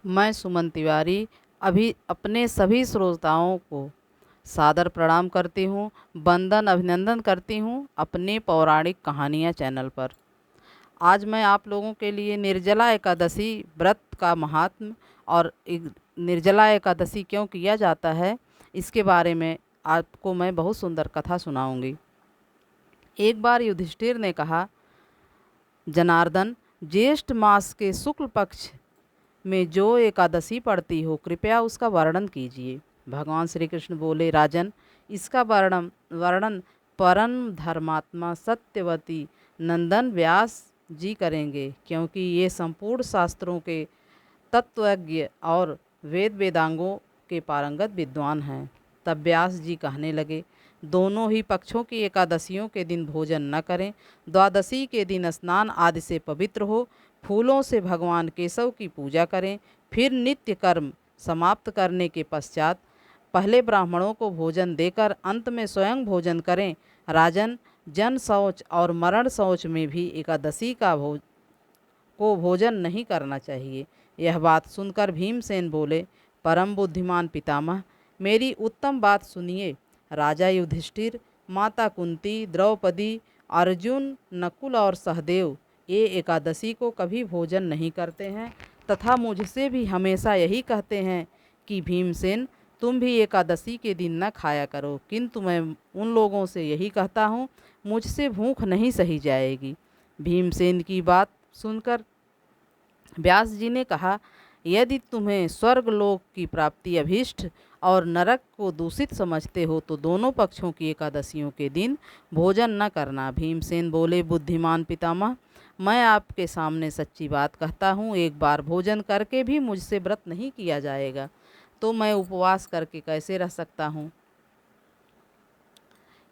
मैं सुमन तिवारी अभी अपने सभी श्रोताओं को सादर प्रणाम करती हूँ, वंदन अभिनंदन करती हूँ अपने पौराणिक कहानियाँ चैनल पर। आज मैं आप लोगों के लिए निर्जला एकादशी व्रत का महात्म और निर्जला एकादशी क्यों किया जाता है, इसके बारे में आपको मैं बहुत सुंदर कथा सुनाऊंगी। एक बार युधिष्ठिर ने कहा, जनार्दन, ज्येष्ठ मास के शुक्ल पक्ष में जो एकादशी पड़ती हो, कृपया उसका वर्णन कीजिए। भगवान श्री कृष्ण बोले, राजन, इसका वर्णन वर्णन परम धर्मात्मा सत्यवती नंदन व्यास जी करेंगे, क्योंकि ये संपूर्ण शास्त्रों के तत्वज्ञ और वेद वेदांगों के पारंगत विद्वान हैं। तब व्यास जी कहने लगे, दोनों ही पक्षों की एकादशियों के दिन भोजन न करें। द्वादशी के दिन स्नान आदि से पवित्र हो, फूलों से भगवान केशव की पूजा करें। फिर नित्य कर्म समाप्त करने के पश्चात पहले ब्राह्मणों को भोजन देकर अंत में स्वयं भोजन करें। राजन, जन शौच और मरण शौच में भी एकादशी को भोजन नहीं करना चाहिए। यह बात सुनकर भीमसेन बोले, परम बुद्धिमान पितामह, मेरी उत्तम बात सुनिए। राजा युधिष्ठिर, माता कुंती, द्रौपदी, अर्जुन, नकुल और सहदेव ये एकादशी को कभी भोजन नहीं करते हैं तथा मुझसे भी हमेशा यही कहते हैं कि भीमसेन, तुम भी एकादशी के दिन न खाया करो, किंतु मैं उन लोगों से यही कहता हूँ, मुझसे भूख नहीं सही जाएगी। भीमसेन की बात सुनकर व्यास जी ने कहा, यदि तुम्हें स्वर्ग लोक की प्राप्ति अभीष्ट और नरक को दूषित समझते हो तो दोनों पक्षों की एकादशियों के दिन भोजन न करना। भीमसेन बोले, बुद्धिमान पितामह, मैं आपके सामने सच्ची बात कहता हूँ, एक बार भोजन करके भी मुझसे व्रत नहीं किया जाएगा तो मैं उपवास करके कैसे रह सकता हूँ।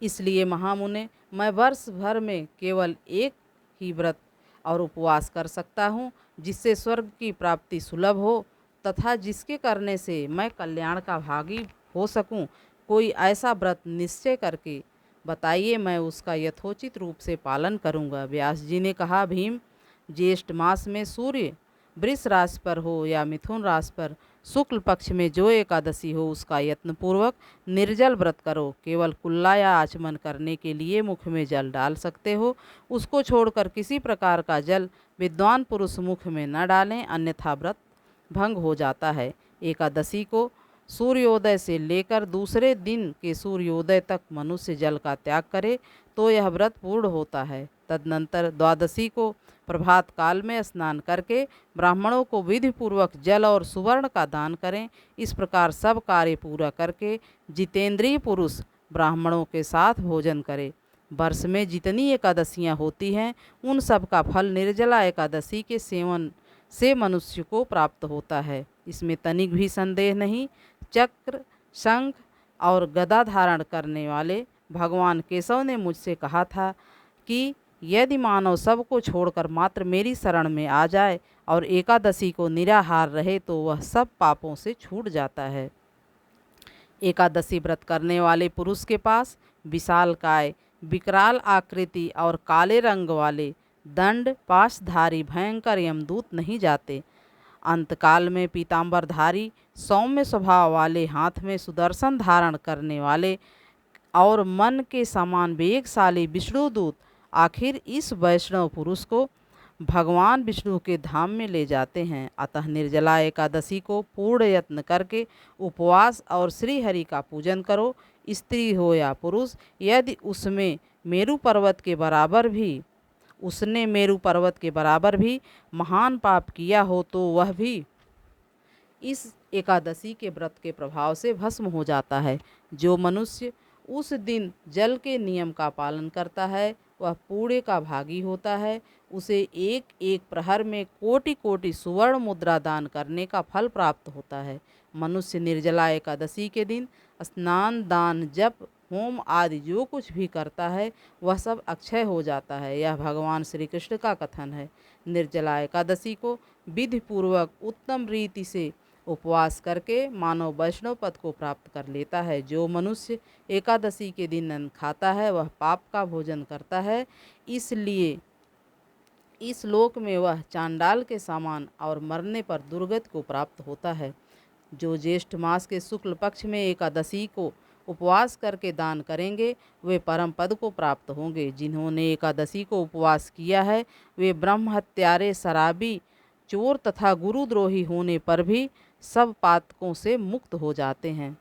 इसलिए महामुने, मैं वर्ष भर में केवल एक ही व्रत और उपवास कर सकता हूँ, जिससे स्वर्ग की प्राप्ति सुलभ हो तथा जिसके करने से मैं कल्याण का भागी हो सकूँ। कोई ऐसा व्रत निश्चय करके बताइए, मैं उसका यथोचित रूप से पालन करूँगा। व्यास जी ने कहा, भीम, ज्येष्ठ मास में सूर्य वृष राशि पर हो या मिथुन राशि पर शुक्ल पक्ष में जो एकादशी हो, उसका यत्नपूर्वक निर्जल व्रत करो। केवल कुल्ला या आचमन करने के लिए मुख में जल डाल सकते हो, उसको छोड़कर किसी प्रकार का जल विद्वान पुरुष मुख में न डालें, अन्यथा व्रत भंग हो जाता है। एकादशी को सूर्योदय से लेकर दूसरे दिन के सूर्योदय तक मनुष्य जल का त्याग करे तो यह व्रत पूर्ण होता है। तदनंतर द्वादशी को प्रभात काल में स्नान करके ब्राह्मणों को विधि पूर्वक जल और सुवर्ण का दान करें। इस प्रकार सब कार्य पूरा करके जितेंद्रिय पुरुष ब्राह्मणों के साथ भोजन करे। वर्ष में जितनी एकादशियां होती हैं, उन सब का फल निर्जला एकादशी के सेवन से मनुष्य को प्राप्त होता है, इसमें तनिक भी संदेह नहीं। चक्र, शंख और गदा धारण करने वाले भगवान केशव ने मुझसे कहा था कि यदि मानव सबको छोड़कर मात्र मेरी शरण में आ जाए और एकादशी को निराहार रहे तो वह सब पापों से छूट जाता है। एकादशी व्रत करने वाले पुरुष के पास विशालकाय, विकराल आकृति और काले रंग वाले दंड पाशधारी भयंकर यमदूत नहीं जाते। अंतकाल में पीताम्बरधारी, सौम्य स्वभाव वाले, हाथ में सुदर्शन धारण करने वाले और मन के समान वेगशाली विष्णुदूत आखिर इस वैष्णव पुरुष को भगवान विष्णु के धाम में ले जाते हैं। अतः निर्जला एकादशी को पूर्ण यत्न करके उपवास और श्री हरि का पूजन करो। स्त्री हो या पुरुष, यदि उसने मेरु पर्वत के बराबर भी महान पाप किया हो तो वह भी इस एकादशी के व्रत के प्रभाव से भस्म हो जाता है। जो मनुष्य उस दिन जल के नियम का पालन करता है वह पूरे का भागी होता है। उसे एक एक प्रहर में कोटि कोटि सुवर्ण मुद्रा दान करने का फल प्राप्त होता है। मनुष्य निर्जला एकादशी के दिन स्नान, दान, जप, होम आदि जो कुछ भी करता है वह सब अक्षय हो जाता है। यह भगवान श्री कृष्ण का कथन है। निर्जला एकादशी को विधि पूर्वक उत्तम रीति से उपवास करके मानव वैष्णव पद को प्राप्त कर लेता है। जो मनुष्य एकादशी के दिन अन्न खाता है वह पाप का भोजन करता है। इसलिए इस लोक में वह चांडाल के समान और मरने पर दुर्गति को प्राप्त होता है। जो ज्येष्ठ मास के शुक्ल पक्ष में एकादशी को उपवास करके दान करेंगे वे परम पद को प्राप्त होंगे। जिन्होंने एकादशी को उपवास किया है वे ब्रह्म हत्यारे, शराबी, चोर तथा गुरुद्रोही होने पर भी सब पातकों से मुक्त हो जाते हैं।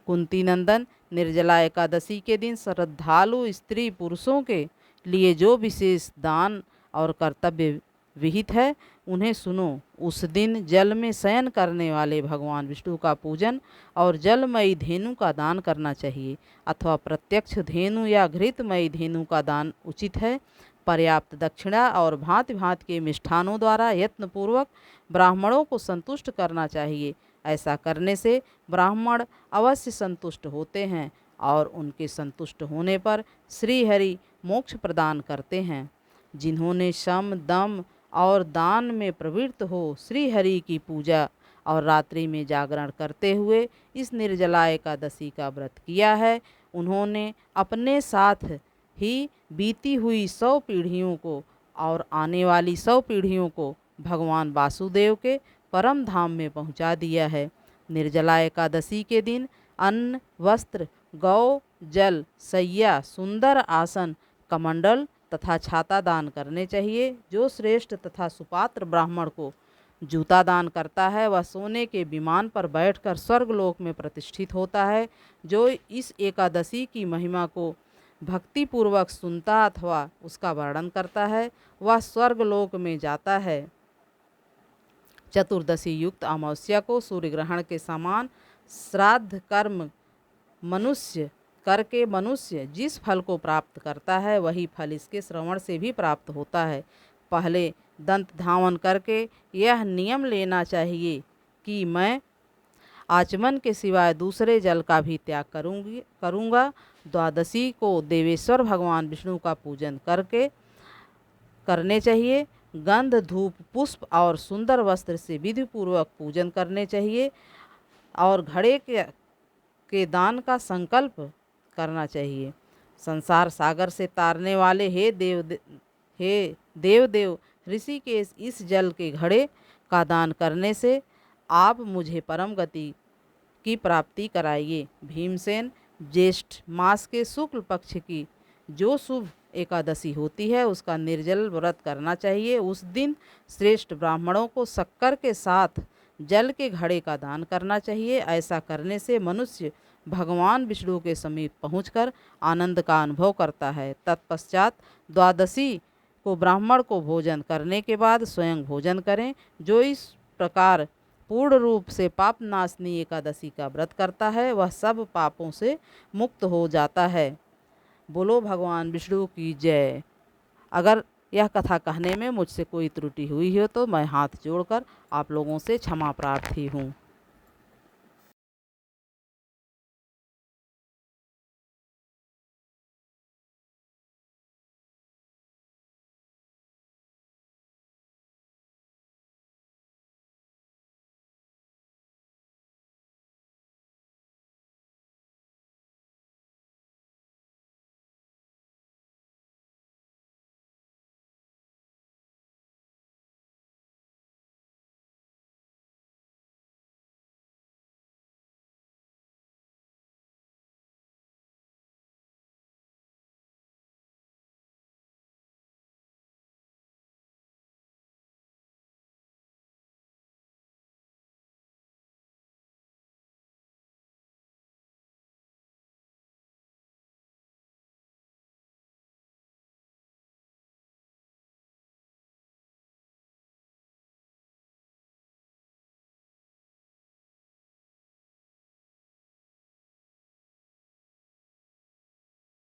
कुंती नंदन, निर्जला एकादशी के दिन श्रद्धालु स्त्री पुरुषों के लिए जो विशेष दान और कर्तव्य विहित है उन्हें सुनो। उस दिन जल में शयन करने वाले भगवान विष्णु का पूजन और जलमयी धेनु का दान करना चाहिए अथवा प्रत्यक्ष धेनु या घृतमयी धेनु का दान उचित है। पर्याप्त दक्षिणा और भांति भांति के मिष्ठानों द्वारा यत्नपूर्वक ब्राह्मणों को संतुष्ट करना चाहिए। ऐसा करने से ब्राह्मण अवश्य संतुष्ट होते हैं और उनके संतुष्ट होने पर श्रीहरि मोक्ष प्रदान करते हैं। जिन्होंने शम, दम और दान में प्रवृत्त हो श्रीहरि की पूजा और रात्रि में जागरण करते हुए इस निर्जला एकादशी का व्रत किया है, उन्होंने अपने साथ ही बीती हुई 100 पीढ़ियों को और आने वाली 100 पीढ़ियों को भगवान वासुदेव के परम धाम में पहुंचा दिया है। निर्जला एकादशी के दिन अन्न, वस्त्र, गौ, जल, सैया, सुंदर आसन, कमंडल तथा छाता दान करने चाहिए। जो श्रेष्ठ तथा सुपात्र ब्राह्मण को जूता दान करता है वह सोने के विमान पर बैठकर स्वर्गलोक में प्रतिष्ठित होता है। जो इस एकादशी की महिमा को भक्तिपूर्वक सुनता अथवा उसका वर्णन करता है वह स्वर्गलोक में जाता है। चतुर्दशी युक्त अमावस्या को सूर्य ग्रहण के समान श्राद्ध कर्म मनुष्य करके मनुष्य जिस फल को प्राप्त करता है वही फल इसके श्रवण से भी प्राप्त होता है। पहले दंत धावन करके यह नियम लेना चाहिए कि मैं आचमन के सिवाय दूसरे जल का भी त्याग करूँगा। द्वादशी को देवेश्वर भगवान विष्णु का पूजन करने चाहिए। गंध, धूप, पुष्प और सुंदर वस्त्र से विधिपूर्वक पूजन करने चाहिए और घड़े के दान का संकल्प करना चाहिए। संसार सागर से तारने वाले हे देव ऋषिकेश, इस जल के घड़े का दान करने से आप मुझे परम गति की प्राप्ति कराइए। भीमसेन, ज्येष्ठ मास के शुक्ल पक्ष की जो शुभ एकादशी होती है उसका निर्जल व्रत करना चाहिए। उस दिन श्रेष्ठ ब्राह्मणों को शक्कर के साथ जल के घड़े का दान करना चाहिए। ऐसा करने से मनुष्य भगवान विष्णु के समीप पहुंचकर आनंद का अनुभव करता है। तत्पश्चात द्वादशी को ब्राह्मण को भोजन करने के बाद स्वयं भोजन करें। जो इस प्रकार पूर्ण रूप से पाप नाशनी एकादशी का व्रत करता है वह सब पापों से मुक्त हो जाता है। बोलो भगवान विष्णु की जय। अगर यह कथा कहने में मुझसे कोई त्रुटि हुई हो तो मैं हाथ जोड़कर आप लोगों से क्षमा प्रार्थी हूँ।